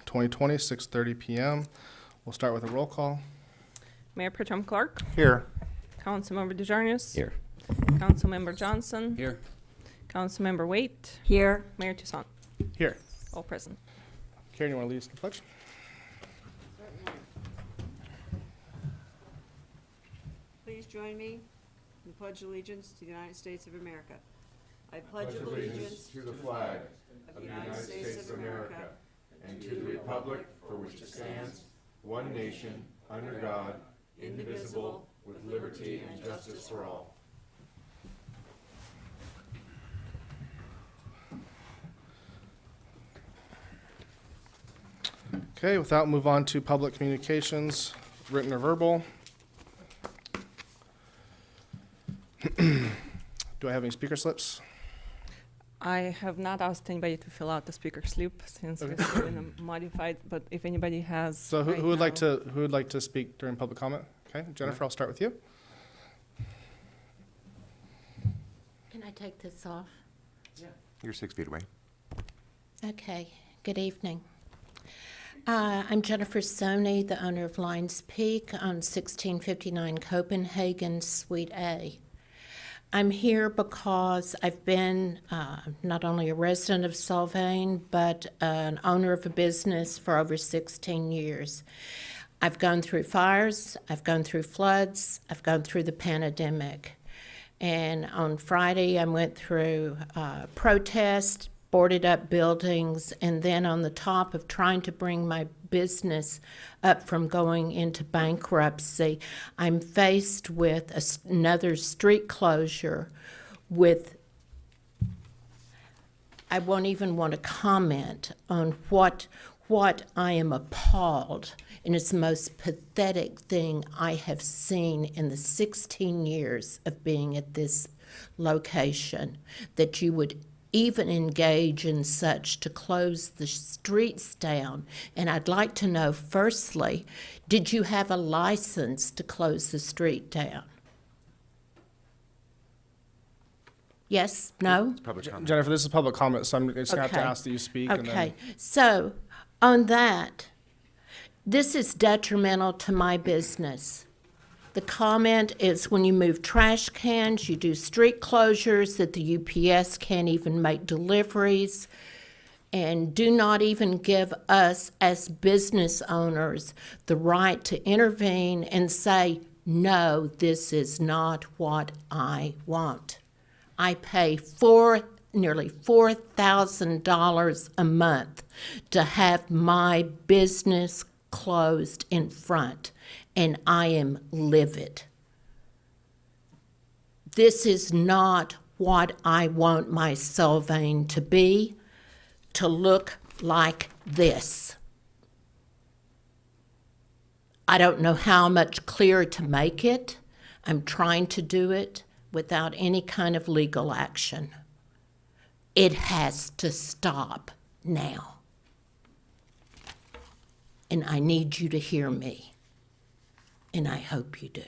2020, 6:30 p.m. We'll start with a roll call. Mayor Pro Tem Clark, Here. Councilmember DeJarnius. Here. Councilmember Johnson. Here. Councilmember Waite. Here. Mayor Toussaint. Here. All present. Karen, you want to lead us in the pledge? Please join me in pledge allegiance to the United States of America. I pledge allegiance to the flag of the United States of America and to the republic for which it stands, one nation, under God, indivisible, with liberty and justice for all. Okay, with that, move on to public communications, written or verbal. Do I have any speaker slips? I have not asked anybody to fill out the speaker slip since we're still in a modified, but if anybody has. So who right would like now- to speak during public comment? Okay, Jennifer, I'll start with you. Can I take this off? You're 6 feet away. Okay, good evening. I'm Jennifer Sony, the owner of Lions Peak on 1659 Copenhagen, Suite A. I'm here because I've been not only a resident of Solvang, but an owner of a business for over 16 years. I've gone through fires, I've gone through floods, I've gone through the pandemic. And on Friday, I went through protest, boarded up buildings, and then on the top of trying to bring my business up from going into bankruptcy, I'm faced with another street closure with, I won't even want to comment on what I am appalled, and it's the most pathetic thing I have seen in the 16 years of being at this location, that you would even engage in such to close the streets down. And I'd like to know, firstly, did you have a license to close the street down? Yes? No? Public comment. Jennifer, this is public comment, so I'm just going to have to Okay. ask that you speak. And Okay, then, so on that, this is detrimental to my business. The comment is when you move trash cans, you do street closures, that the UPS can't even make deliveries, and do not even give us as business owners the right to intervene and say, no, this is not what I want. I pay nearly $4,000 a month to have my business closed in front, and I am livid. This is not what I want my Solvang to be, to look like this. I don't know how much clearer to make it. I'm trying to do it without any kind of legal action. It has to stop now. And I need you to hear me. And I hope you do.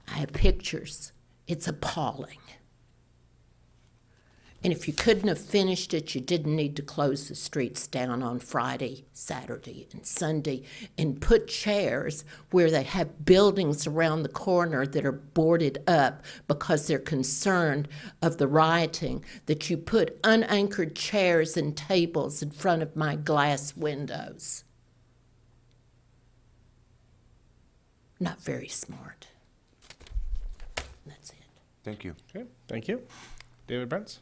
I have pictures. It's appalling. And if you couldn't have finished it, you didn't need to close the streets down on Friday, Saturday, and Sunday, and put chairs where they have buildings around the corner that are boarded up because they're concerned of the rioting, that you put unanchored chairs and tables in front of my glass windows. Not very smart. That's it. Thank you. okay, thank you. David Brents?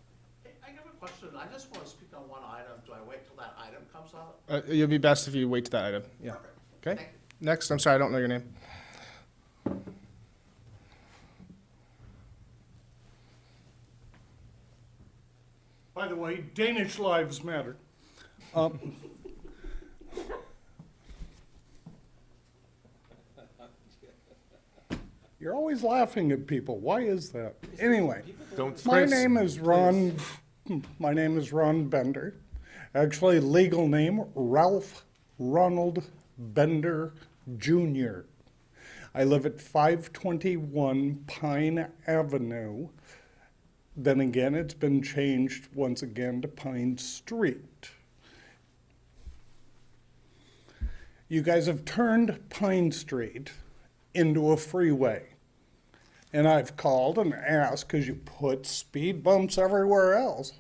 I have a question. I just want to speak on one item. Do I wait till that item comes out? It'll be best if you wait to that item. Yeah. Perfect. Okay. Thank you. Next, I'm sorry, I don't know your name. By the way, Danish lives matter. You're always laughing at people. Why is that? Anyway, Don't my Chris, name is Ron. My name is Ron Bender. Actually, legal name Ralph Ronald Bender Jr. I live at 521 Pine Avenue. Then again, it's been changed once again to Pine Street. You guys have turned Pine Street into a freeway. And I've called and asked because you put speed bumps everywhere else.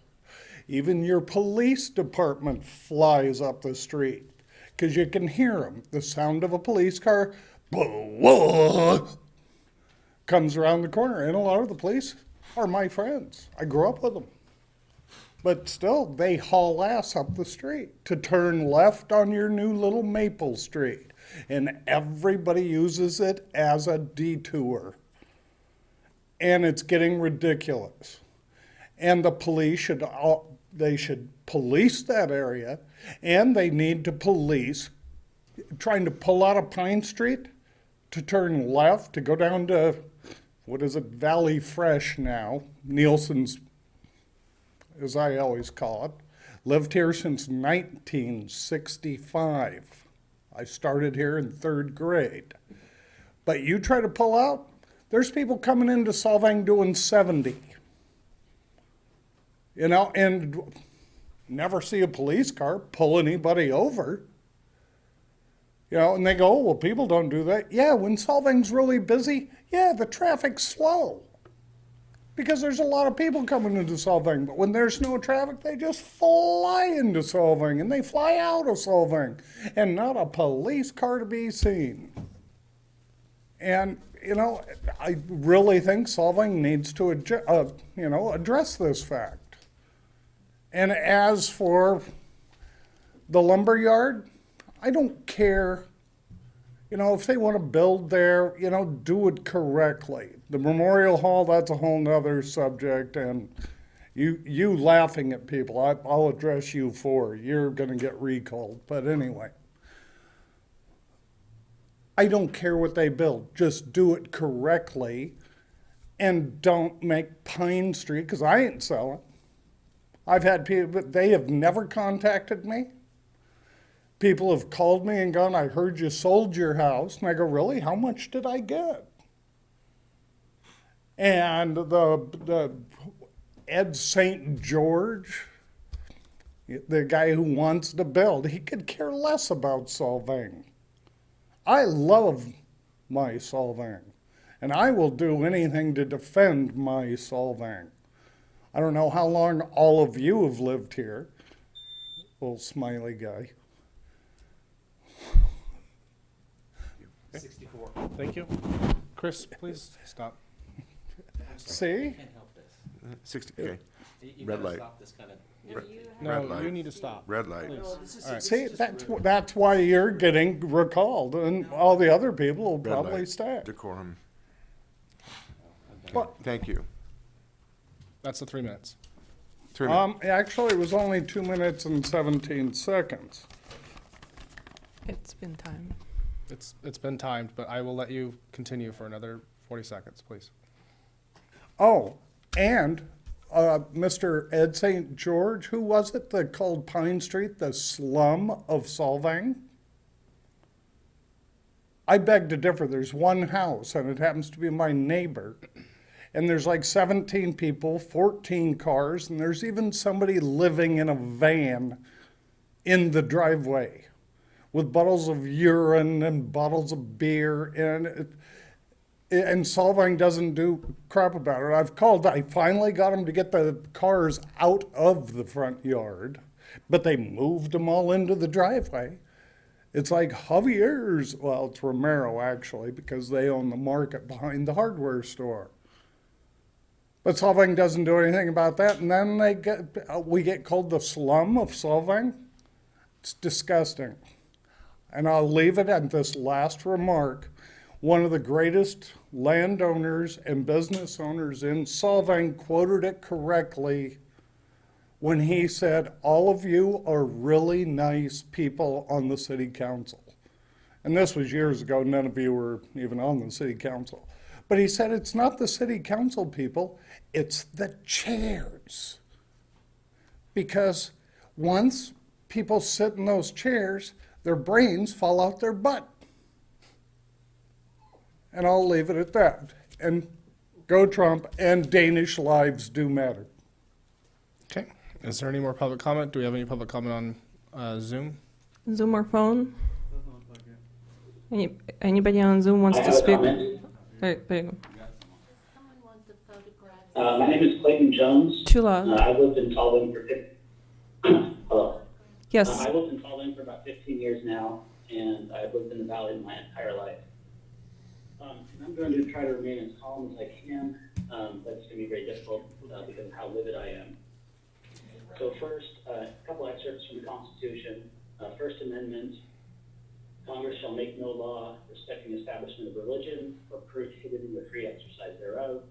Even your police department flies up the street because you can hear them. The sound of a police car comes around the corner. And a lot of the police are my friends. I grew up with them. But still, they haul ass up the street to turn left on your new little Maple Street. And everybody uses it as a detour. And it's getting ridiculous. And the police should police that area, and they need to police trying to pull out of Pine Street to turn left to go down to, what is it, Valley Fresh now, Nielsen's, as I always call it. Lived here since 1965. I started here in 3rd grade. But you try to pull out, there's people coming into Solvang doing 70. You know, and never see a police car pull anybody over. You know, and they go, oh, well, people don't do that. Yeah, when Solvang's really busy, yeah, the traffic's slow. Because there's a lot of people coming into Solvang. But when there's no traffic, they just fly into Solvang and they fly out of Solvang. And not a police car to be seen. And, you know, I really think Solvang needs to, address this fact. And as for the lumber yard, I don't care. You know, if they want to build there, you know, do it correctly. The Memorial Hall, that's a whole nother subject. And you laughing at people, I'll address you for. You're going to get recalled. But anyway, I don't care what they build. Just do it correctly. And don't make Pine Street, because I ain't selling. I've had people, but they have never contacted me. People have called me and gone, I heard you sold your house. And I go, really? How much did I get? And the Ed St. George, the guy who wants to build, he could care less about Solvang. I love my Solvang, and I will do anything to defend my Solvang. I don't know how long all of you have lived here. Little smiley guy. 64. Thank you. Chris, please stop. See? 60, okay. Red light. No, light. you need to stop. Red light. Please. See, that's why you're getting recalled, and all the other people will Red probably light. stay. Decorum. But- Thank you. That's the 3 minutes. 3 minutes. Actually, it was only 2 minutes and 17 seconds. It's been time. It's been timed, but I will let you continue for another 40 seconds, please. Oh, and Mr. Ed St. George, who was it that called Pine Street the slum of Solvang? I beg to differ. There's one house, and it happens to be my neighbor. And there's like 17 people, 14 cars, and there's even somebody living in a van in the driveway with bottles of urine and bottles of beer. And Solvang doesn't do crap about it. I finally got them to get the cars out of the front yard, but they moved them all into the driveway. It's like Javier's, well, it's Romero actually, because they own the market behind the hardware store. But Solvang doesn't do anything about that, and then we get called the slum of Solvang. It's disgusting. And I'll leave it at this last remark. One of the greatest landowners and business owners in Solvang quoted it correctly when he said, all of you are really nice people on the city council. And this was years ago, none of you were even on the city council. But he said, it's not the city council people, it's the chairs. Because once people sit in those chairs, their brains fall out their butt. And I'll leave it at that. And go Trump, and Danish lives do matter. Okay. Is there any more public comment? Do we have any public comment on Zoom? Zoom or phone? Anybody on Zoom wants I to have a speak? comment. There you go. Someone wants a photograph. My name is Clayton Jones. Too loud. I've lived in Solvang for hello. Yes. I've lived in Solvang for about 15 years now, and I've lived in the valley my entire life. And I'm going to try to remain as calm as I can. That's going to be very difficult because of how livid I am. So first, a couple excerpts from the Constitution. First Amendment, Congress shall make no law respecting establishment of religion or prohibiting the free exercise thereof,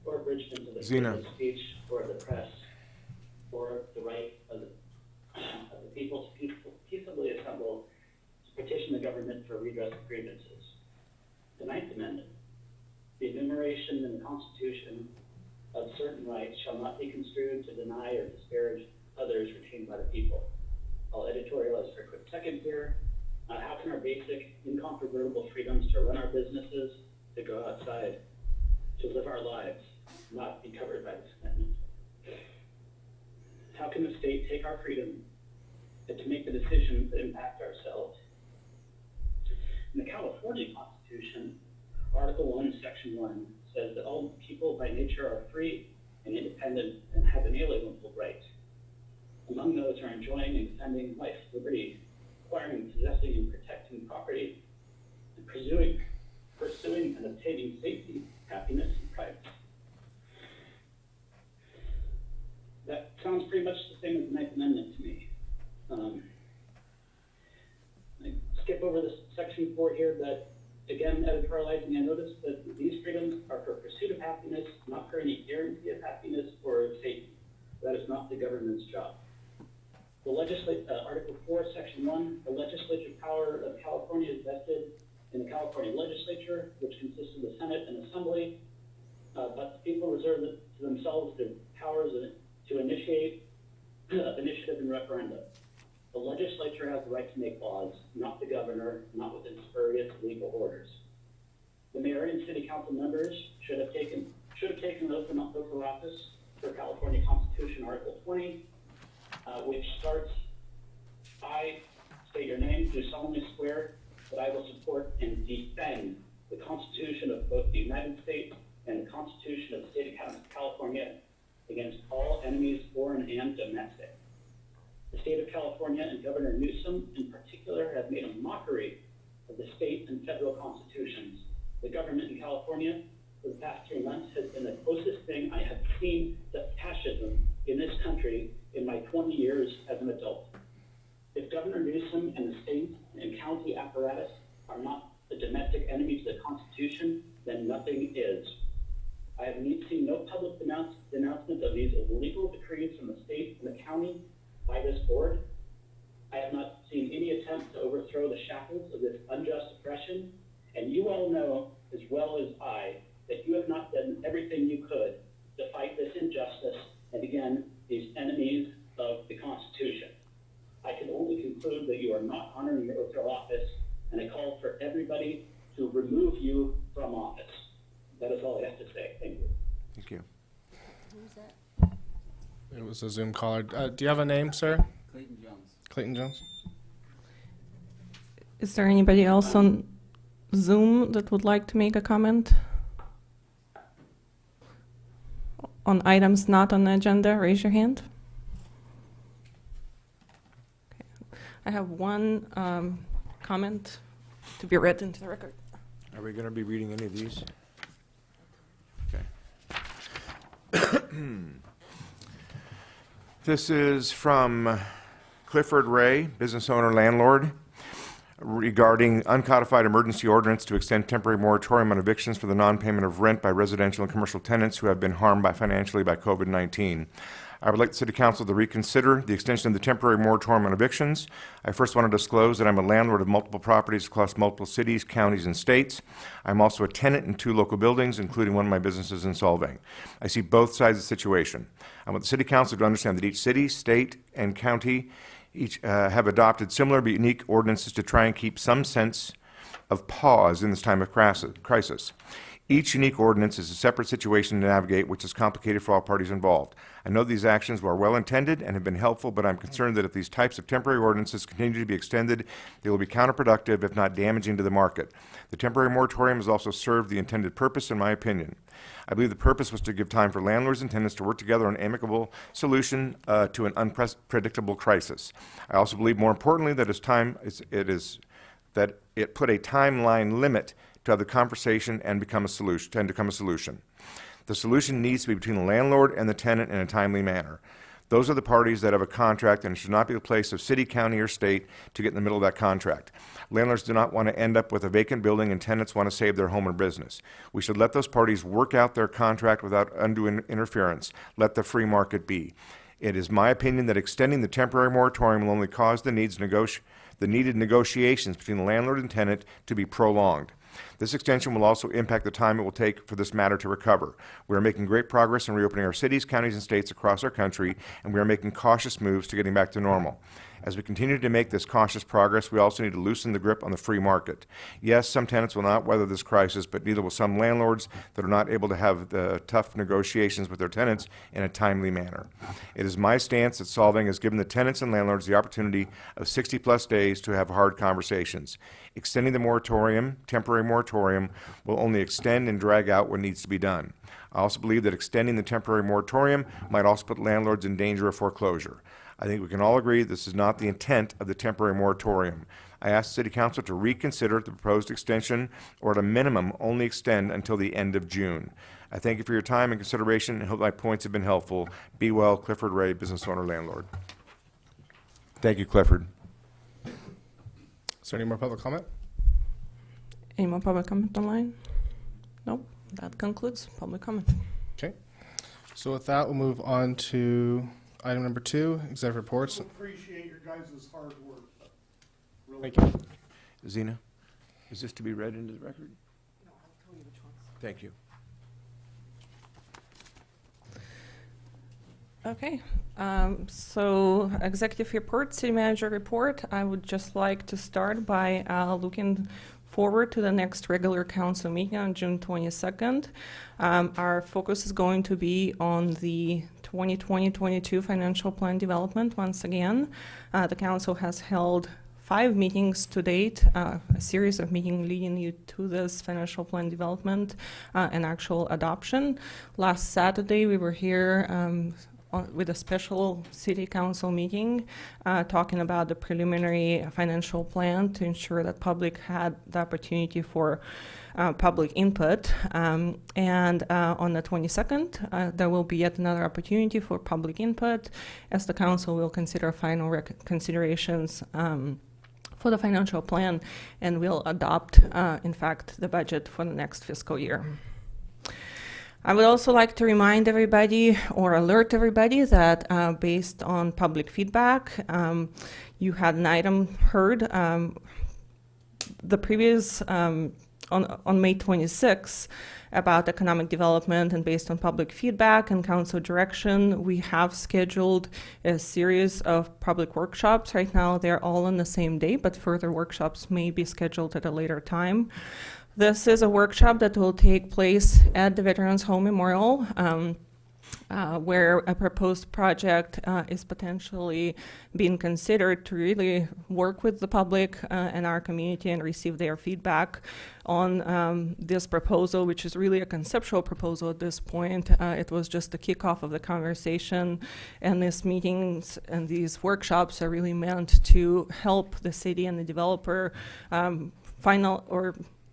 or abridgment of the freedom of speech or of the press, or the right of the people to peaceably assemble to petition the government for redress of grievances. The Ninth Amendment, the enumeration in the Constitution of certain rights shall not be construed to deny or disparage others retained by the people. I'll editorialize for a quick second here. How can our basic, incontrovertible freedoms to run our businesses, to go outside, to live our lives, not be covered by this amendment? How can the state take our freedom and to make the decisions that impact ourselves? In the California Constitution, Article 1, Section 1 says that all people by nature are free and independent and have inalienable rights. Among those are enjoying and defending life, liberty, acquiring, possessing, and protecting property, and pursuing and obtaining safety, happiness, and privacy. That sounds pretty much the same as the Ninth Amendment to me. I skip over this section 4 here, but again, editorializing, I noticed that these freedoms are for pursuit of happiness, not for any guarantee of happiness or of safety. That is not the government's job. The Article 4, Section 1, the legislative power of California is vested in the California legislature, which consists of the Senate and Assembly, but the people reserve to themselves the powers to initiate initiative and referenda. The legislature has the right to make laws, not the governor, not within spurious legal orders. The mayor and city council members should have taken an oath of office for California Constitution, Article 20, which starts, I state your name, do solemnly swear that I will support and defend the Constitution of both the United States and the Constitution of the State of California against all enemies, foreign and domestic. The state of California and Governor Newsom in particular have made a mockery of the state and federal constitutions. The government in California for the past 3 months has been the closest thing I have seen to fascism in this country in my 20 years as an adult. If Governor Newsom and the state and county apparatus are not the domestic enemy to the Constitution, then nothing is. I have seen no public denouncement of these illegal decrees from the state and the county by this board. I have not seen any attempt to overthrow the shackles of this unjust oppression, and you all know as well as I that you have not done everything you could to fight this injustice and again, these enemies of the Constitution. I can only conclude that you are not honoring your oath of office, and I call for everybody to remove you from office. That is all I have to say. Thank you. Thank you. Who's that? It was a Zoom caller. Do you have a name, sir? Clayton Jones. Clayton Jones? Is there anybody else on Zoom that would like to make a comment on items not on the agenda? Raise your hand. Okay. I have one comment to be read into the record. Are we going to be reading any of these? Okay. This is from Clifford Ray, business owner, landlord, regarding uncodified emergency ordinance to extend temporary moratorium on evictions for the non-payment of rent by residential and commercial tenants who have been harmed financially by COVID-19. I would like the City Council to reconsider the extension of the temporary moratorium on evictions. I first want to disclose that I'm a landlord of multiple properties across multiple cities, counties, and states. I'm also a tenant in 2 local buildings, including one of my businesses in Solvang. I see both sides of the situation. I want the City Council to understand that each city, state, and county each have adopted similar but unique ordinances to try and keep some sense of pause in this time of crisis. Each unique ordinance is a separate situation to navigate, which is complicated for all parties involved. I know these actions were well-intended and have been helpful, but I'm concerned that if these types of temporary ordinances continue to be extended, they will be counterproductive, if not damaging to the market. The temporary moratorium has also served the intended purpose, in my opinion. I believe the purpose was to give time for landlords and tenants to work together on an amicable solution to an unpredictable crisis. I also believe, more importantly, that it put a timeline limit to have the conversation and become a solution. The solution needs to be between the landlord and the tenant in a timely manner. Those are the parties that have a contract, and it should not be the place of city, county, or state to get in the middle of that contract. Landlords do not want to end up with a vacant building, and tenants want to save their home or business. We should let those parties work out their contract without undue interference. Let the free market be. It is my opinion that extending the temporary moratorium will only cause the needed negotiations between the landlord and tenant to be prolonged. This extension will also impact the time it will take for this matter to recover. We are making great progress in reopening our cities, counties, and states across our country, and we are making cautious moves to getting back to normal. As we continue to make this cautious progress, we also need to loosen the grip on the free market. Yes, some tenants will not weather this crisis, but neither will some landlords that are not able to have the tough negotiations with their tenants in a timely manner. It is my stance that Solvang has given the tenants and landlords the opportunity of 60-plus days to have hard conversations. Extending the temporary moratorium, will only extend and drag out what needs to be done. I also believe that extending the temporary moratorium might also put landlords in danger of foreclosure. I think we can all agree this is not the intent of the temporary moratorium. I ask the City Council to reconsider the proposed extension, or at a minimum, only extend until the end of June. I thank you for your time and consideration, and hope my points have been helpful. Be well, Clifford Ray, business owner, landlord. Thank you, Clifford. Is there any more public comment? Any more public comment online? Nope. That concludes public comment. Okay. So with that, we'll move on to item number 2, executive reports. Appreciate your guys' hard work. Really. Thank you. Zena, is this to be read into the record? No, I'll tell you which ones. Thank you. Okay, so executive report, city manager report. I would just like to start by looking forward to the next regular council meeting on June 22nd. Our focus is going to be on the 2020-22 financial plan development once again. The council has held 5 meetings to date, a series of meetings leading you to this financial plan development and actual adoption. Last Saturday, we were here with a special city council meeting talking about the preliminary financial plan to ensure that public had the opportunity for public input. And on the 22nd, there will be yet another opportunity for public input as the council will consider final considerations for the financial plan and will adopt, in fact, the budget for the next fiscal year. I would also like to remind everybody or alert everybody that based on public feedback, you had an item heard the previous on May 26 about economic development, and based on public feedback and council direction, we have scheduled a series of public workshops. Right now, they're all on the same day, but further workshops may be scheduled at a later time. This is a workshop that will take place at the Veterans Home Memorial, where a proposed project is potentially being considered to really work with the public and our community and receive their feedback on this proposal, which is really a conceptual proposal at this point. It was just the kickoff of the conversation, and these meetings and these workshops are really meant to help the city and the developer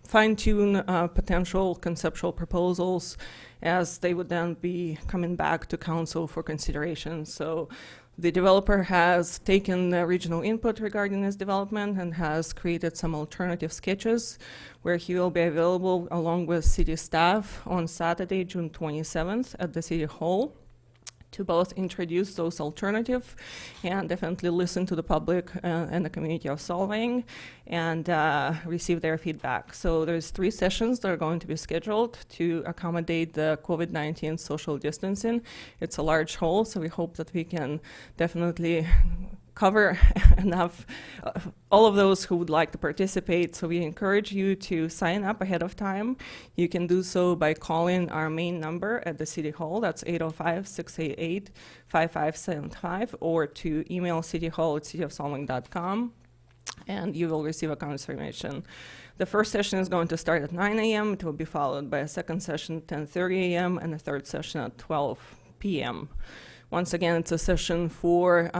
fine-tune potential conceptual proposals as they would then be coming back to council for consideration. So the developer has taken the original input regarding this development and has created some alternative sketches where he will be available along with city staff on Saturday, June 27th at the City Hall to both introduce those alternatives and definitely listen to the public and the community of Solvang and receive their feedback. So there's 3 sessions that are going to be scheduled to accommodate the COVID-19 social distancing. It's a large hall, so we hope that we can definitely cover enough, all of those who would like to participate. So we encourage you to sign up ahead of time. You can do so by calling our main number at the City Hall. That's 805-688-5575, or to email cityhall@cityofsolvang.com, and you will receive a confirmation. The first session is going to start at 9 a.m. It will be followed by a second session at 10:30 a.m. and a third session at 12 p.m. Once again, it's a session for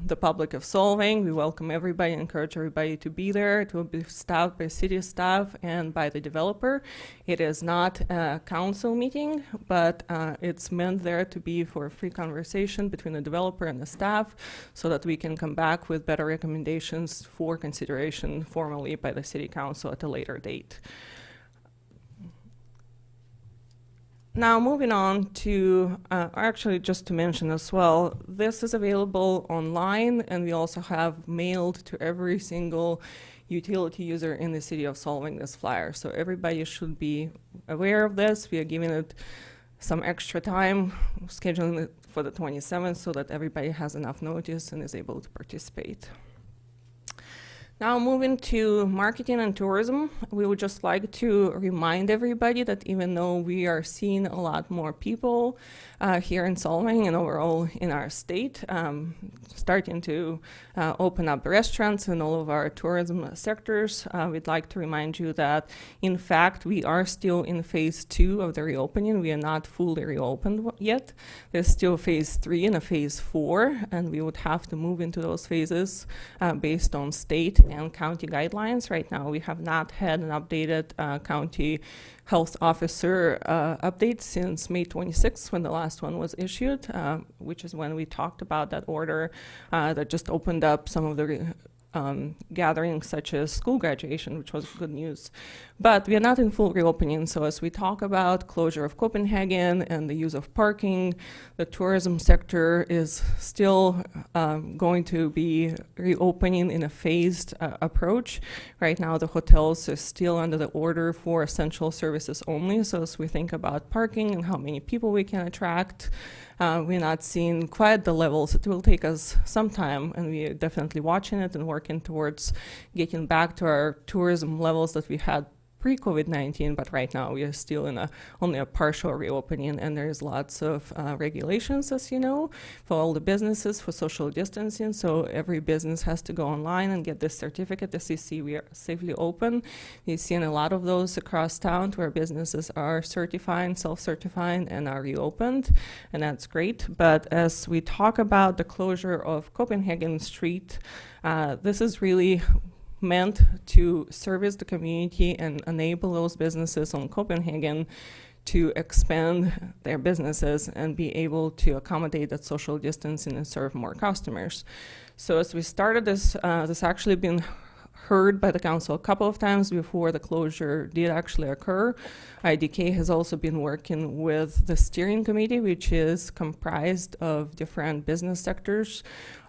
the public of Solvang. We welcome everybody, encourage everybody to be there. It will be staffed by city staff and by the developer. It is not a council meeting, but it's meant there to be for a free conversation between the developer and the staff, so that we can come back with better recommendations for consideration formally by the city council at a later date. Now, moving on to, actually just to mention as well, this is available online, and we also have mailed to every single utility user in the city of Solvang this flyer. So everybody should be aware of this. We are giving it some extra time, scheduling it for the 27th, so that everybody has enough notice and is able to participate. Now, moving to marketing and tourism, we would just like to remind everybody that even though we are seeing a lot more people here in Solvang and overall in our state, starting to open up restaurants in all of our tourism sectors, we'd like to remind you that, in fact, we are still in phase 2 of the reopening. We are not fully reopened yet. There's still phase 3 and a phase 4, and we would have to move into those phases based on state and county guidelines. Right now, we have not had an updated county health officer update since May 26th, when the last one was issued, which is when we talked about that order that just opened up some of the gatherings such as school graduation, which was good news. But we are not in full reopening, so as we talk about closure of Copenhagen and the use of parking, the tourism sector is still going to be reopening in a phased approach. Right now, the hotels are still under the order for essential services only, so as we think about parking and how many people we can attract, we're not seeing quite the levels. It will take us some time, and we're definitely watching it and working towards getting back to our tourism levels that we had pre-COVID-19, but right now we are still in only a partial reopening, and there's lots of regulations, as you know, for all the businesses for social distancing. So every business has to go online and get this certificate to see we are safely open. We've seen a lot of those across town where businesses are certifying, self-certifying, and are reopened, and that's great. But as we talk about the closure of Copenhagen Street, this is really meant to service the community and enable those businesses on Copenhagen to expand their businesses and be able to accommodate that social distancing and serve more customers. So as we started this, this actually been heard by the council a couple of times before the closure did actually occur. IDK has also been working with the steering committee, which is comprised of different business sectors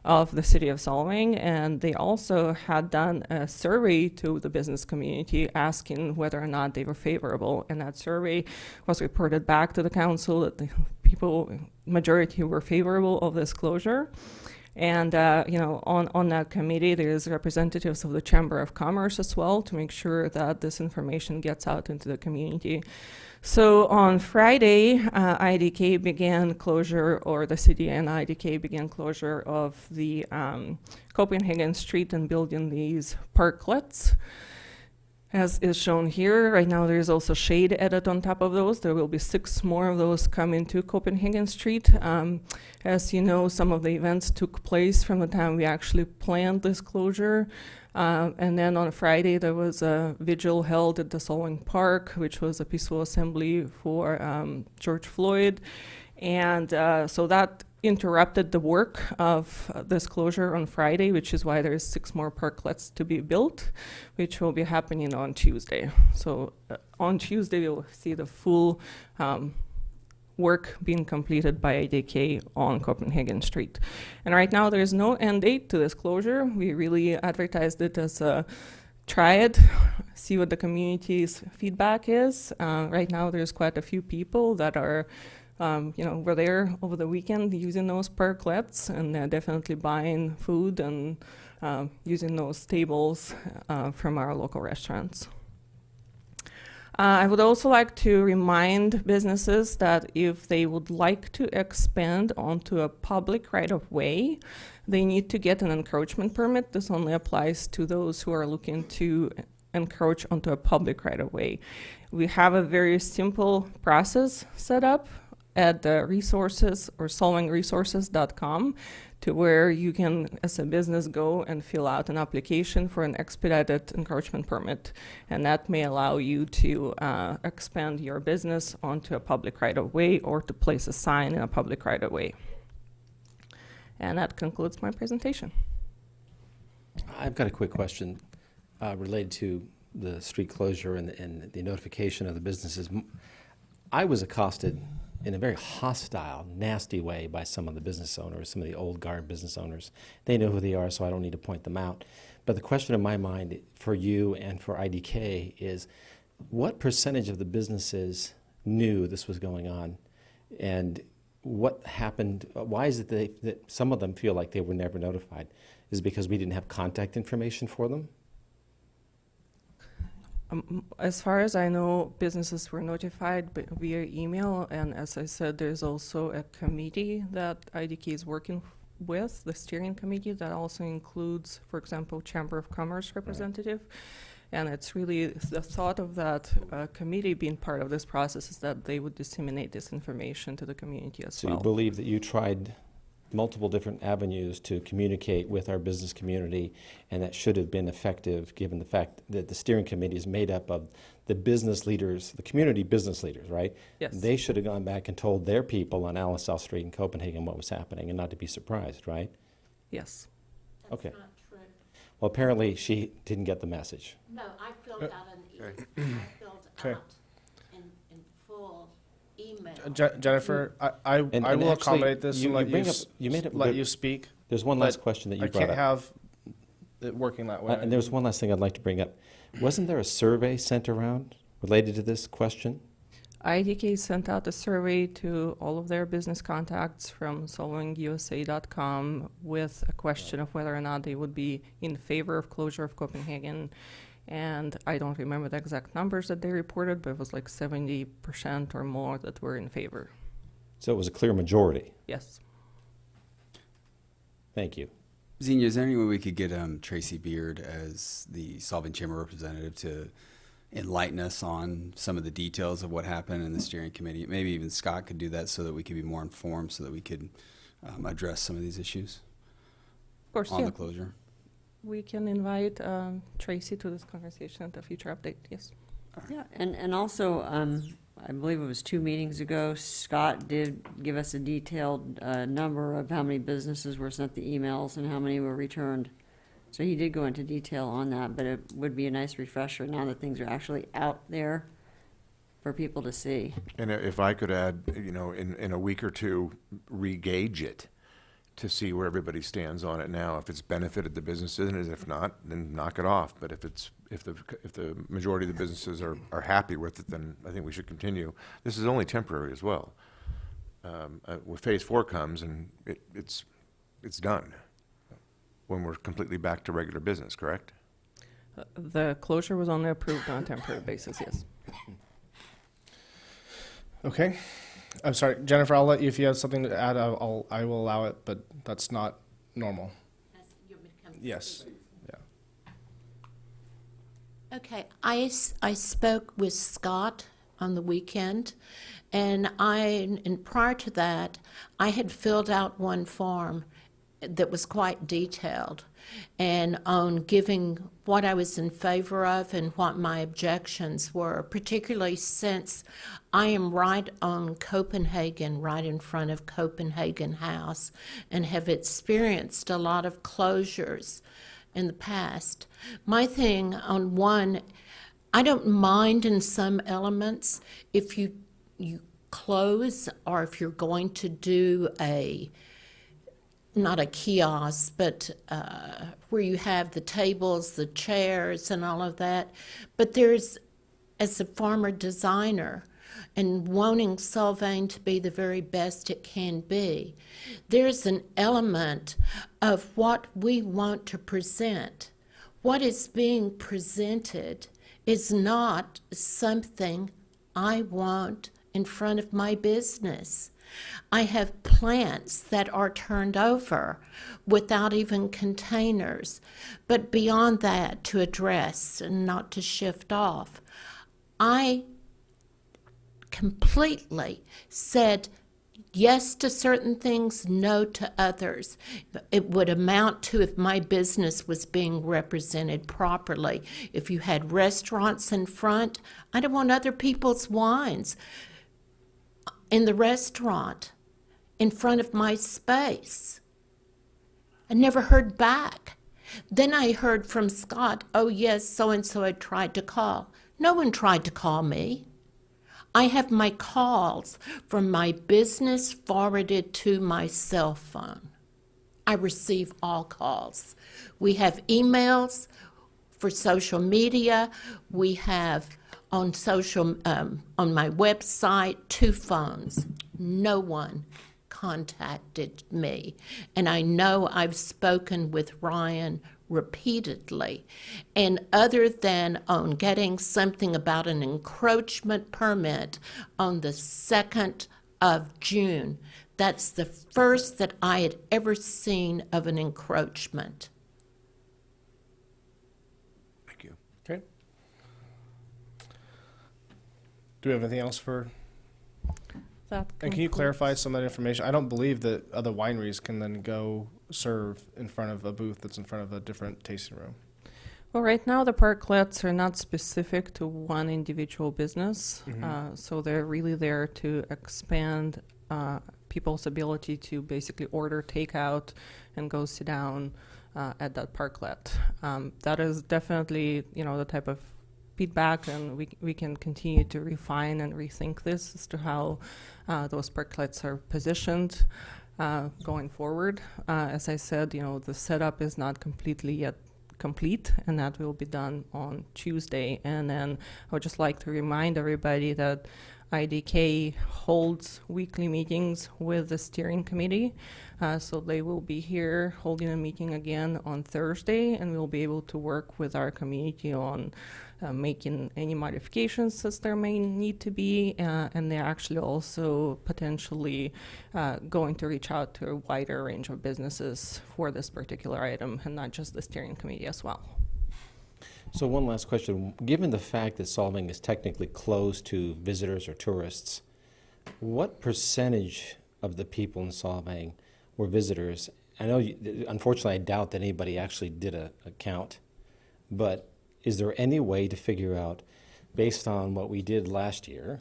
of the city of Solvang, and they also had done a survey to the business community asking whether or not they were favorable, and that survey was reported back to the council that the people, majority were favorable of this closure. And, you know, on that committee, there's representatives of the Chamber of Commerce as well to make sure that this information gets out into the community. So on Friday, IDK began closure, or the city and IDK began closure of the Copenhagen Street and building these parklets. As is shown here, right now there is also shade added on top of those. There will be 6 more of those coming to Copenhagen Street. As you know, some of the events took place from the time we actually planned this closure. And then on Friday, there was a vigil held at the Solvang Park, which was a peaceful assembly for George Floyd. And so that interrupted the work of this closure on Friday, which is why there's 6 more parklets to be built, which will be happening on Tuesday. So on Tuesday, we'll see the full work being completed by IDK on Copenhagen Street. And right now, there is no end date to this closure. We really advertised it as a try it, see what the community's feedback is. Right now, there's quite a few people that are were there over the weekend using those parklets, and they're definitely buying food and using those tables from our local restaurants. I would also like to remind businesses that if they would like to expand onto a public right-of-way, they need to get an encroachment permit. This only applies to those who are looking to encroach onto a public right-of-way. We have a very simple process set up at the resources or solvangresources.com, to where you can, as a business, go and fill out an application for an expedited encroachment permit. And that may allow you to expand your business onto a public right-of-way or to place a sign in a public right-of-way. And that concludes my presentation. I've got a quick question related to the street closure and the notification of the businesses. I was accosted in a very hostile, nasty way by some of the business owners, some of the old guard business owners. They know who they are, so I don't need to point them out. But the question in my mind for you and for IDK is, what percentage of the businesses knew this was going on? And what happened? Why is it that some of them feel like they were never notified? Is it because we didn't have contact information for them? As far as I know, businesses were notified via email, and as I said, there's also a committee that IDK is working with, the steering committee, that also includes, for example, Chamber of Commerce representative. And it's really the thought of that committee being part of this process is that they would disseminate this information to the community as So well. you believe that you tried multiple different avenues to communicate with our business community, and that should have been effective given the fact that the steering committee is made up of the business leaders, the community business leaders, right? Yes. They should have gone back and told their people on Alice South Street in Copenhagen what was happening and not to be surprised, right? Yes. That's Okay. not true. Well, apparently she didn't get the message. No, I filled out I filled Okay. out in full email. Jennifer, I And will actually, accommodate this you- and let you bring you up- you made it let good. you speak. There's one last but question that you I brought can't up. have it working that way. And there's one last thing I'd like to bring up. Wasn't there a survey sent around related to this question? IDK sent out a survey to all of their business contacts from solvangusa.com with a question of whether or not they would be in favor of closure of Copenhagen. And I don't remember the exact numbers that they reported, but it was like 70% or more that were in favor. So it was a clear majority. Yes. Thank you. Xenia, is there any way we could get Tracy Beard as the Solvang Chamber representative to enlighten us on some of the details of what happened in the steering committee? Maybe even Scott could do that so that we could be more informed, so that we could address some of these issues Of course, on yeah. the closure. We can invite Tracy to this conversation at a future update, yes. Yeah, and also, I believe it was 2 meetings ago, Scott did give us a detailed number of how many businesses were sent the emails and how many were returned. So he did go into detail on that, but it would be a nice refresher now that things are actually out there for people to see. And if I could add, in a week or two, re-gauge it to see where everybody stands on it now. If it's benefited the businesses, and if not, then knock it off. But if the majority of the businesses are happy with it, then I think we should continue. This is only temporary as well. When phase 4 comes, and it's done when we're completely back to regular business, correct? The closure was only approved on a temporary basis, yes. Okay. I'm sorry, Jennifer, I'll let you, if you have something to add, I will allow it, but that's not normal. Yes. Yeah. Okay, I spoke with Scott on the weekend, and prior to that, I had filled out one form that was quite detailed and on giving what I was in favor of and what my objections were, particularly since I am right on Copenhagen, right in front of Copenhagen House, and have experienced a lot of closures in the past. My thing on one, I don't mind in some elements if you close, or if you're going to do not a kiosk, but where you have the tables, the chairs, and all of that. But there's, as a former designer, and wanting Solvang to be the very best it can be, there's an element of what we want to present. What is being presented is not something I want in front of my business. I have plants that are turned over without even containers. But beyond that, to address and not to shift off, I completely said yes to certain things, no to others. It would amount to, if my business was being represented properly, if you had restaurants in front, I don't want other people's wines in the restaurant in front of my space. I never heard back. Then I heard from Scott, oh yes, so-and-so had tried to call. No one tried to call me. I have my calls from my business forwarded to my cell phone. I receive all calls. We have emails for social media. We have on my website 2 phones. No one contacted me. And I know I've spoken with Ryan repeatedly. And other than on getting something about an encroachment permit on the 2nd of June, that's the first that I had ever seen of an encroachment. Thank you. Okay. Do we have anything else for? That And can you concludes- clarify some of that information? I don't believe that other wineries can then go serve in front of a booth that's in front of a different tasting room. Well, right now the parklets are not specific to one individual business, so they're really there to expand people's ability to basically order takeout and go sit down at that parklet. That is definitely, the type of feedback, and we can continue to refine and rethink this as to how those parklets are positioned going forward. As I said, the setup is not completely yet complete, and that will be done on Tuesday. And then I would just like to remind everybody that IDK holds weekly meetings with the steering committee. So they will be here holding a meeting again on Thursday, and we'll be able to work with our community on making any modifications as there may need to be. And they're actually also potentially going to reach out to a wider range of businesses for this particular item, and not just the steering committee as well. So one last question. Given the fact that Solvang is technically closed to visitors or tourists, what percentage of the people in Solvang were visitors? I know, unfortunately, I doubt that anybody actually did a count, but is there any way to figure out, based on what we did last year,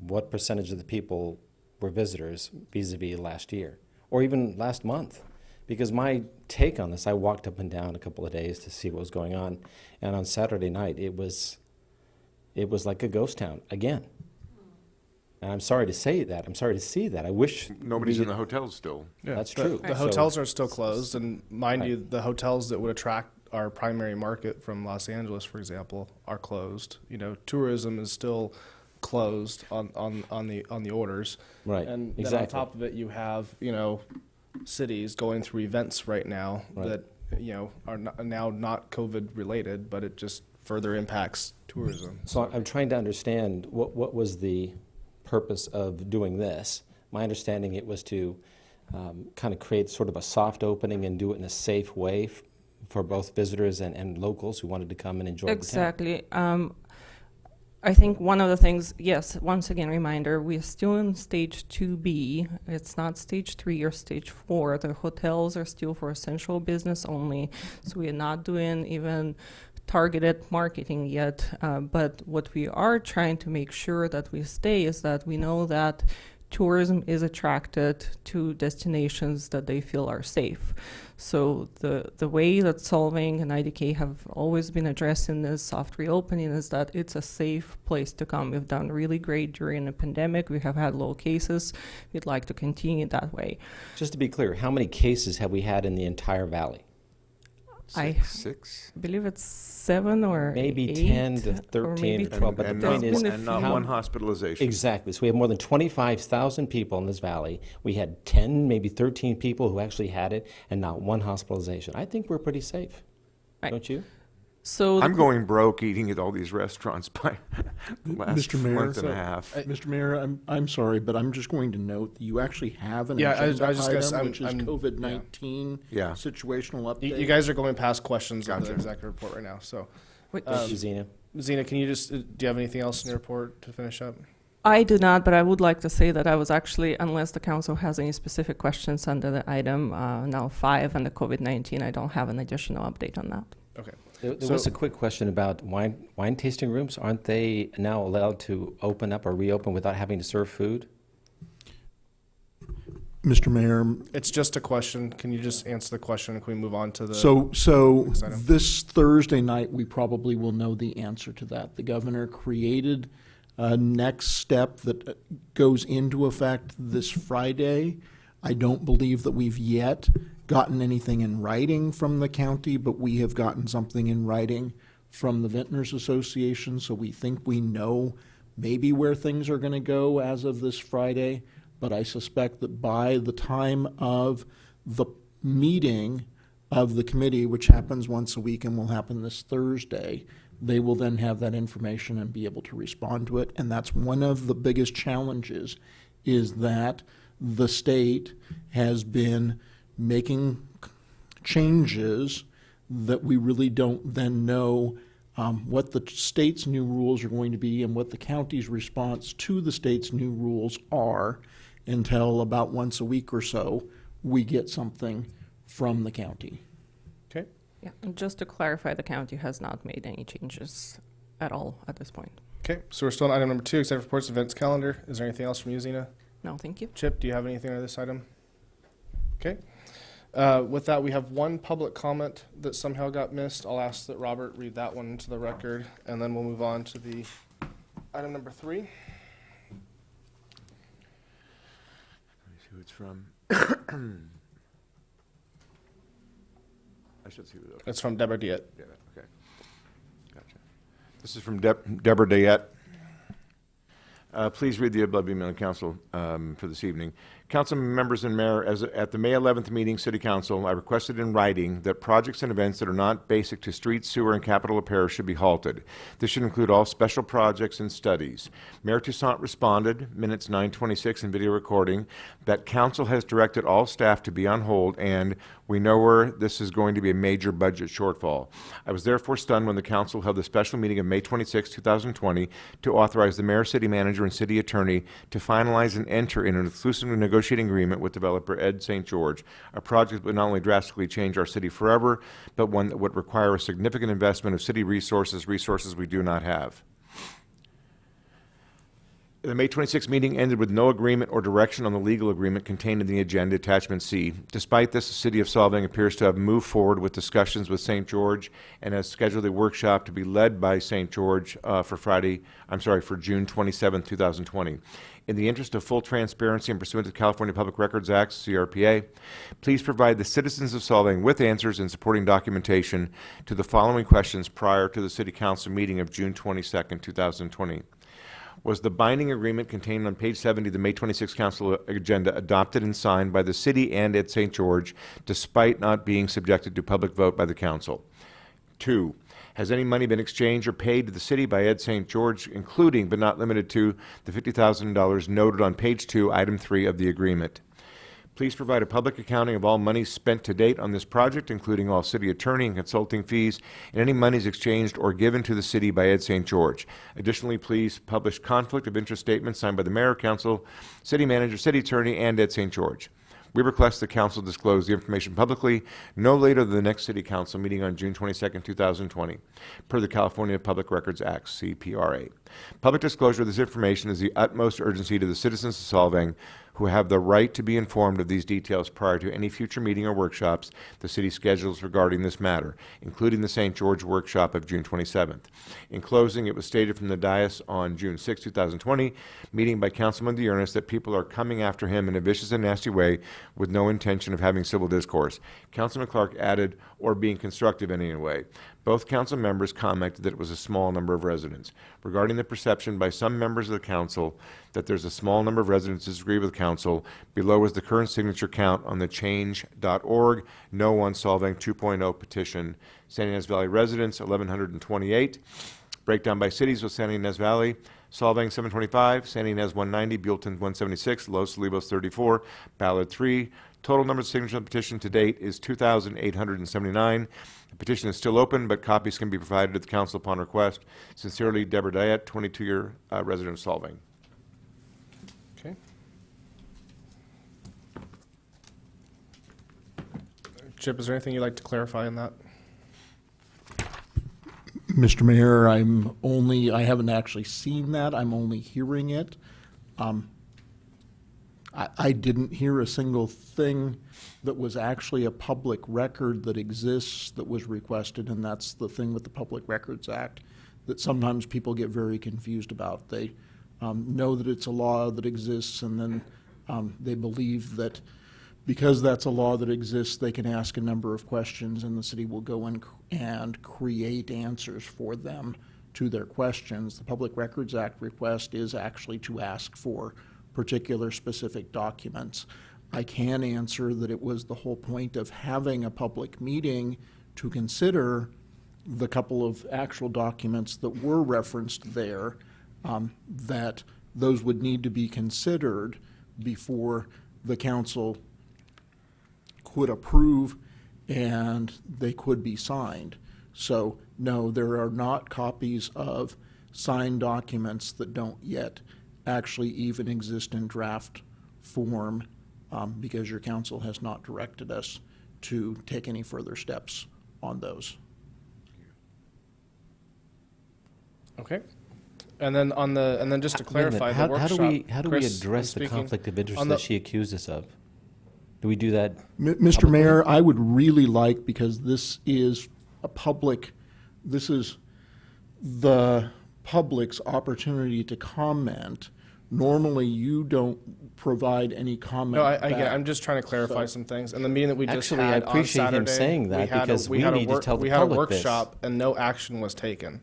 what percentage of the people were visitors vis-a-vis last year, or even last month? Because my take on this, I walked up and down a couple of days to see what was going on, and on Saturday night, it was like a ghost town again. And I'm sorry to say that. I'm sorry to see that. I wish Nobody's in the hotels still. That's the, true. The So- hotels are still closed, and mind Right. you, the hotels that would attract our primary market from Los Angeles, for example, are closed. Tourism is still closed on the orders. Right, And then on exactly. top of it, you have cities going through events right now Right. that are now not COVID related, but it just further impacts tourism. So I'm trying to understand what was the purpose of doing this. My understanding, it was to kind of create sort of a soft opening and do it in a safe way for both visitors and locals who wanted to come and enjoy Exactly. I think one of the things, yes, once again, reminder, we're still in stage 2B. It's not stage 3 or stage 4. The hotels are still for essential business only. So we're not doing even targeted marketing yet. But what we are trying to make sure that we stay is that we know that tourism is attracted to destinations that they feel are safe. So the way that Solvang and IDK have always been addressing this soft reopening is that it's a safe place to come. We've done really great during the pandemic. We have had low cases. We'd like to continue that way. Just to be clear, how many cases have we had in the entire valley? I Six? believe it's 7 or Maybe 8, 10 to or 13 maybe or 12, but the And point not, is, been a and not few. one hospitalization. exactly. So we have more than 25,000 people in this valley. We had 10, maybe 13 people who actually had it, and not one hospitalization. I think we're pretty safe, Right. don't you? So I'm going broke eating at all these restaurants by the last Mr. Mayor, month and a so half. Mr. Mayor, I'm sorry, but I'm just going to note that you actually have an Yeah, I agenda was just gonna say, item, which is I'm- COVID-19 Yeah. situational update. You guys are going past questions of Gotcha. the executive report right now. So, Thank you, Zena. Zena, can you just, do you have anything else in your report to finish up? I do not, but I would like to say that I was actually, unless the council has any specific questions under the item now 5 and the COVID-19, I don't have an additional update on that. Okay. There was a quick question about wine tasting rooms. Aren't they now allowed to open up or reopen without having to serve food? Mr. Mayor, It's just a question. Can you just answer the question and can we move on to the? so Next item. this Thursday night, we probably will know the answer to that. The governor created a next step that goes into effect this Friday. I don't believe that we've yet gotten anything in writing from the county, but we have gotten something in writing from the Vintners Association, so we think we know maybe where things are going to go as of this Friday. But I suspect that by the time of the meeting of the committee, which happens once a week and will happen this Thursday, they will then have that information and be able to respond to it. And that's one of the biggest challenges, is that the state has been making changes that we really don't then know what the state's new rules are going to be and what the county's response to the state's new rules are until about once a week or so we get something from the county. Okay. Yeah, and just to clarify, the county has not made any changes at all at this point. Okay. So we're still on item number 2, executive reports, events calendar. Is there anything else from you, Zena? No, thank you. Chip, do you have anything on this item? Okay. With that, we have one public comment that somehow got missed. I'll ask that Robert read that one into the record, and then we'll move on to the item number 3. Let me see who it's from. I should see who it is. It's from Deborah Diet. Yeah, okay. Gotcha. This is from Deborah Diet. Please read the above email to council for this evening. Council members and mayor, at the May 11th meeting, City Council, I requested in writing that projects and events that are not basic to street, sewer, and capital repairs should be halted. This should include all special projects and studies. Mayor Toussaint responded, minutes 926 and video recording, that council has directed all staff to be on hold and we know where this is going to be a major budget shortfall. I was therefore stunned when the council held a special meeting of May 26, 2020 to authorize the mayor, city manager, and city attorney to finalize and enter in an exclusive negotiating agreement with developer Ed St. George, a project that would not only drastically change our city forever, but one that would require a significant investment of city resources we do not have. The May 26 meeting ended with no agreement or direction on the legal agreement contained in the agenda, attachment C. Despite this, the city of Solvang appears to have moved forward with discussions with St. George and has scheduled a workshop to be led by St. George for June 27, 2020. In the interest of full transparency and pursuant to the California Public Records Act, CRPA, please provide the citizens of Solvang with answers and supporting documentation to the following questions prior to the City Council meeting of June 22, 2020. Was the binding agreement contained on page 70 of the May 26 Council agenda adopted and signed by the city and at St. George, despite not being subjected to public vote by the council? 2, has any money been exchanged or paid to the city by Ed St. George, including but not limited to the $50,000 noted on page 2, item 3 of the agreement? Please provide a public accounting of all monies spent to date on this project, including all city attorney and consulting fees, and any monies exchanged or given to the city by Ed St. George. Additionally, please publish conflict of interest statements signed by the mayor, council, city manager, city attorney, and Ed St. George. We request the council disclose the information publicly no later than the next city council meeting on June 22, 2020, per the California Public Records Act, CPRA. Public disclosure of this information is the utmost urgency to the citizens of Solvang, who have the right to be informed of these details prior to any future meeting or workshops the city schedules regarding this matter, including the St. George workshop of June 27th. In closing, it was stated from the dais on June 6, 2020, meeting by Councilman Dearness that people are coming after him in a vicious and nasty way with no intention of having civil discourse. Councilman Clark added, or being constructive in any way. Both council members commented that it was a small number of residents. Regarding the perception by some members of the council that there's a small number of residents disagree with council, below is the current signature count on the change.org No on Solvang 2.0 petition. San Ynez Valley residents, 1,128. Breakdown by cities with San Ynez Valley: Solvang 725, San Ynez 190, Buellton 176, Los Olivos 34, Ballard 3. Total number of signatures on the petition to date is 2,879. The petition is still open, but copies can be provided to the council upon request. Sincerely, Deborah Diet, 22-year resident of Solvang. Okay. Chip, is there anything you'd like to clarify in that? Mr. Mayor, I haven't actually seen that. I'm only hearing it. I didn't hear a single thing that was actually a public record that exists that was requested, and that's the thing with the Public Records Act that sometimes people get very confused about. They know that it's a law that exists, and then they believe that because that's a law that exists, they can ask a number of questions, and the city will go and create answers for them to their questions. The Public Records Act request is actually to ask for particular specific documents. I can answer that it was the whole point of having a public meeting to consider the couple of actual documents that were referenced there, that those would need to be considered before the council could approve and they could be signed. So no, there are not copies of signed documents that don't yet actually even exist in draft form, because your council has not directed us to take any further steps on those. Okay. And then just to clarify, the workshop. How do we Chris, address the speaking conflict of interest on the- that she accused us of? Do we do that? Mr. publicly? Mayor, I would really like, because this is this is the public's opportunity to comment. Normally, you don't provide any comment No, I get it. back. I'm just trying to clarify some things. And the meeting that we just Actually, I had on appreciate him Saturday, saying that because we had a need to tell the we had a public this. workshop and no action was taken.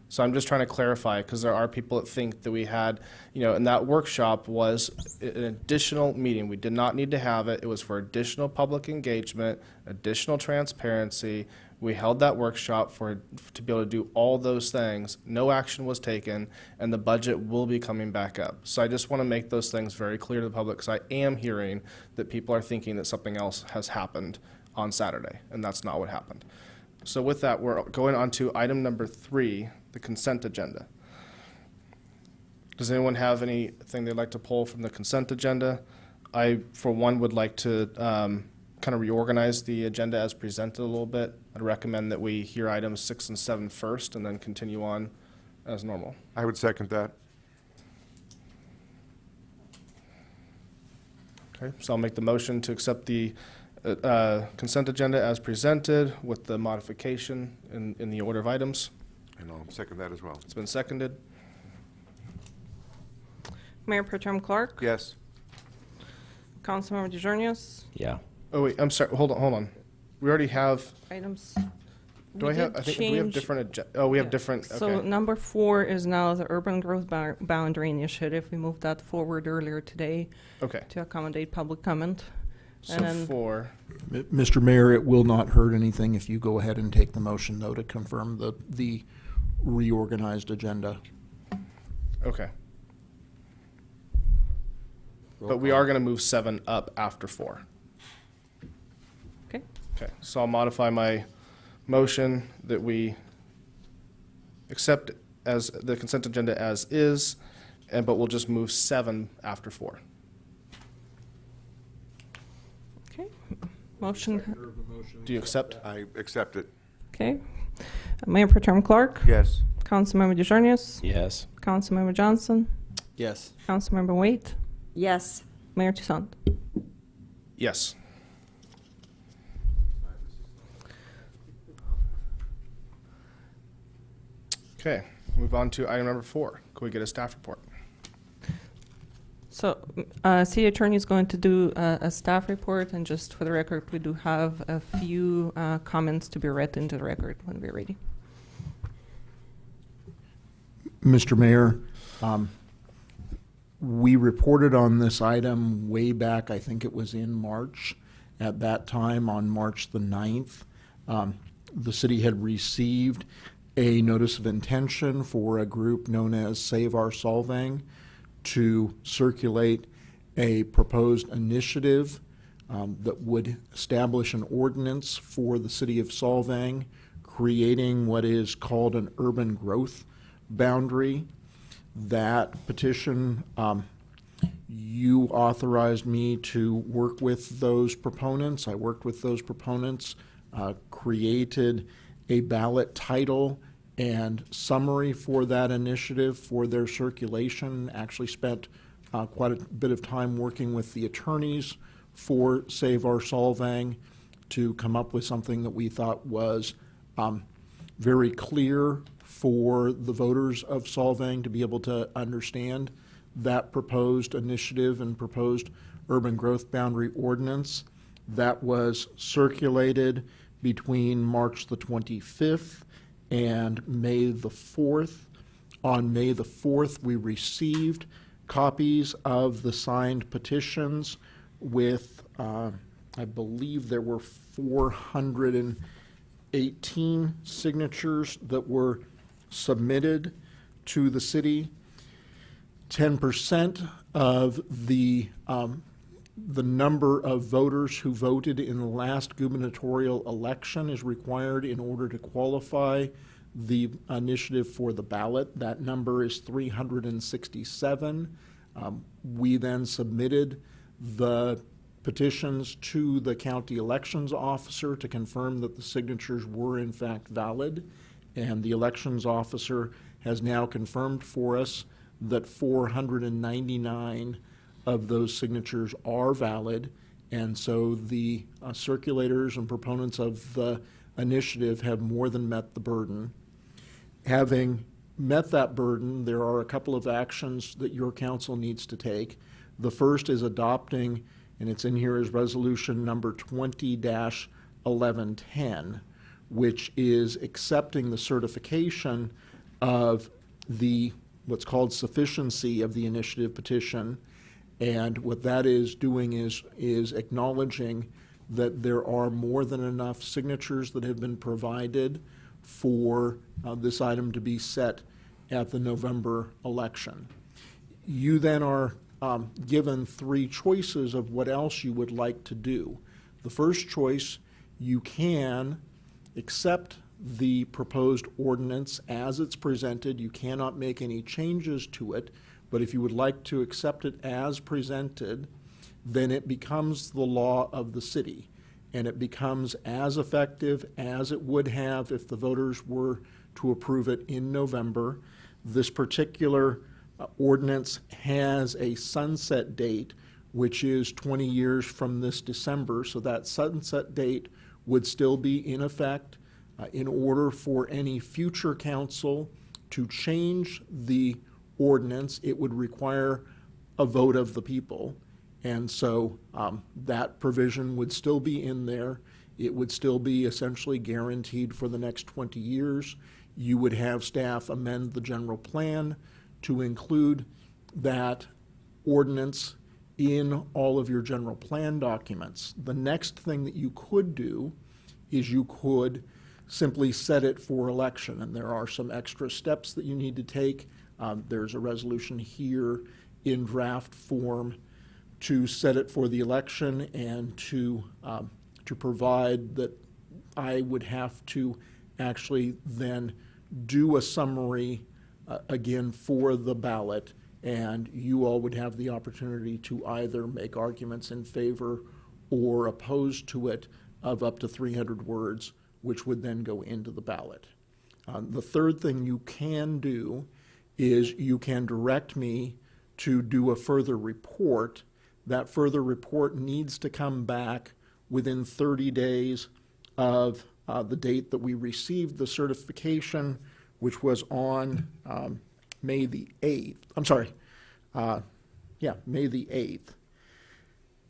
So I'm just trying to clarify, because there are people that think that we had, and that workshop was an additional meeting. We did not need to have it. It was for additional public engagement, additional transparency. We held that workshop to be able to do all those things. No action was taken, and the budget will be coming back up. So I just want to make those things very clear to the public, because I am hearing that people are thinking that something else has happened on Saturday, and that's not what happened. So with that, we're going on to item number 3, the consent agenda. Does anyone have anything they'd like to pull from the consent agenda? I, for one, would like to kind of reorganize the agenda as presented a little bit. I'd recommend that we hear items 6 and 7 first and then continue on as normal. I would second that. Okay, so I'll make the motion to accept the consent agenda as presented with the modification in the order of items. And I'll second that as well. It's been seconded. Mayor Pro Tem Clark. Yes. Councilmember DeJarnius. Yeah. Oh, wait, I'm sorry, hold on. We already have, Items. do We I have, did I think, do we have change- different, we have different, So okay. number 4 is now the Urban Growth Boundary Initiative. We moved that forward earlier today Okay, to accommodate public comment. so And then- 4, Mr. Mayor, it will not hurt anything if you go ahead and take the motion, though, to confirm the reorganized agenda. okay. But we are going to move 7 up after 4. Okay. Okay, so I'll modify my motion that we accept as the consent agenda as is, but we'll just move 7 after 4. Okay. Motion. Do you accept? I accept it. Okay. Mayor Pro Tem Clark. Yes. Councilmember DeJarnius. Yes. Councilmember Johnson. Yes. Councilmember Waite. Yes. Mayor Toussaint. Yes. Okay, move on to item number 4. Can we get a staff report? So, City Attorney is going to do a staff report, and just for the record, we do have a few comments to be read into the record when we're ready. Mr. Mayor, we reported on this item way back, I think it was in March. At that time, on March the 9th, the city had received a notice of intention for a group known as Save Our Solvang to circulate a proposed initiative that would establish an ordinance for the city of Solvang, creating what is called an urban growth boundary. That petition, you authorized me to work with those proponents. I worked with those proponents, created a ballot title and summary for that initiative for their circulation. Actually spent quite a bit of time working with the attorneys for Save Our Solvang to come up with something that we thought was very clear for the voters of Solvang to be able to understand that proposed initiative and proposed urban growth boundary ordinance. That was circulated between March the 25th and May the 4th. On May the 4th, we received copies of the signed petitions with, I believe there were 418 signatures that were submitted to the city. 10% of the number of voters who voted in the last gubernatorial election is required in order to qualify the initiative for the ballot. That number is 367. We then submitted the petitions to the county elections officer to confirm that the signatures were in fact valid, and the elections officer has now confirmed for us that 499 of those signatures are valid, and so the circulators and proponents of the initiative have more than met the burden. Having met that burden, there are a couple of actions that your council needs to take. The first is adopting, and it's in here as resolution number 20-1110, which is accepting the certification of the what's called sufficiency of the initiative petition. And what that is doing is acknowledging that there are more than enough signatures that have been provided for this item to be set at the November election. You then are given 3 choices of what else you would like to do. The first choice, you can accept the proposed ordinance as it's presented. You cannot make any changes to it, but if you would like to accept it as presented, then it becomes the law of the city, and it becomes as effective as it would have if the voters were to approve it in November. This particular ordinance has a sunset date, which is 20 years from this December, so that sunset date would still be in effect. In order for any future council to change the ordinance, it would require a vote of the people. And so that provision would still be in there. It would still be essentially guaranteed for the next 20 years. You would have staff amend the general plan to include that ordinance in all of your general plan documents. The next thing that you could do is you could simply set it for election, and there are some extra steps that you need to take. There's a resolution here in draft form to set it for the election and to provide that I would have to actually then do a summary again for the ballot, and you all would have the opportunity to either make arguments in favor or opposed to it of up to 300 words, which would then go into the ballot. The third thing you can do is you can direct me to do a further report That further report needs to come back within 30 days of the date that we received the certification, which was on May the 8th. I'm sorry, May the 8th.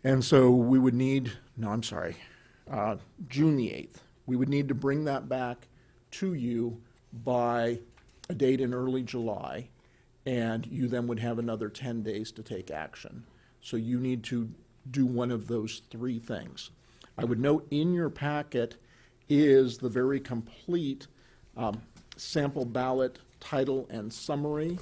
And so we would need, June the 8th. We would need to bring that back to you by a date in early July, and you then would have another 10 days to take action. So you need to do one of those three things. I would note in your packet is the very complete sample ballot title and summary.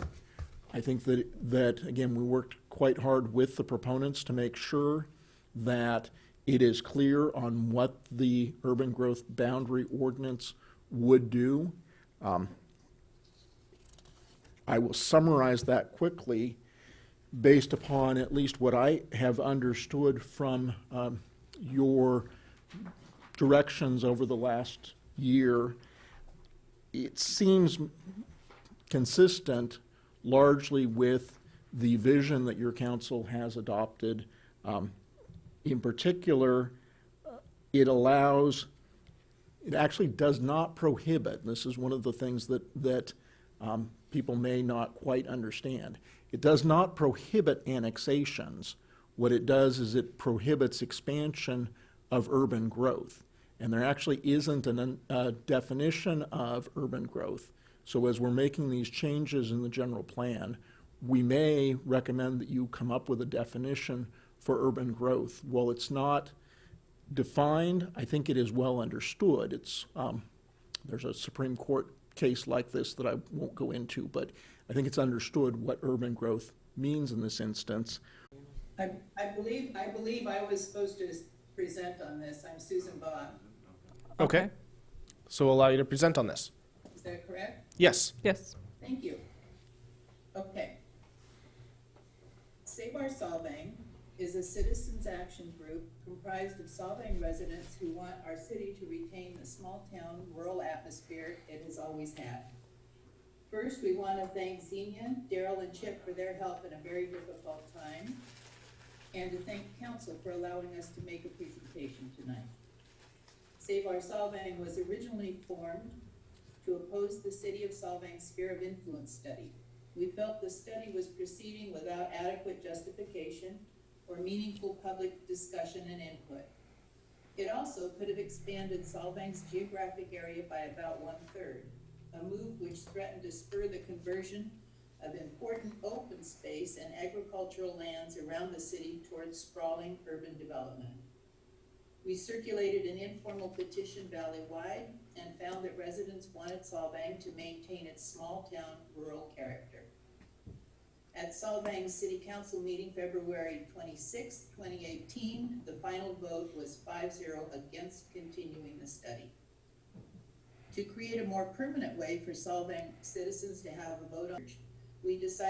I think that again, we worked quite hard with the proponents to make sure that it is clear on what the urban growth boundary ordinance would do. I will summarize that quickly based upon at least what I have understood from your directions over the last year. It seems consistent largely with the vision that your council has adopted. In particular, it actually does not prohibit, and this is one of the things that people may not quite understand. It does not prohibit annexations. What it does is it prohibits expansion of urban growth. And there actually isn't a definition of urban growth. So as we're making these changes in the general plan, we may recommend that you come up with a definition for urban growth. While it's not defined, I think it is well understood. It's there's a Supreme Court case like this that I won't go into, but I think it's understood what urban growth means in this instance. I believe I was supposed to present on this. I'm Susan Bond. Okay. So we'll allow you to present on this. Is that correct? Yes. Yes. Thank you. Okay. Save Our Solvang is a citizens action group comprised of Solvang residents who want our city to retain the small town rural atmosphere it has always had. First, we want to thank Xenia, Daryl, and Chip for their help in a very difficult time, and to thank council for allowing us to make a presentation tonight. Save Our Solvang was originally formed to oppose the City of Solvang's sphere of influence study. We felt the study was proceeding without adequate justification or meaningful public discussion and input. It also could have expanded Solvang's geographic area by about 1/3, a move which threatened to spur the conversion of important open space and agricultural lands around the city towards sprawling urban development. We circulated an informal petition valley-wide and found that residents wanted Solvang to maintain its small-town rural character. At Solvang's City Council meeting February 26, 2018, the final vote was 5-0 against continuing the study. To create a more permanent way for Solvang citizens to have a vote on, we decided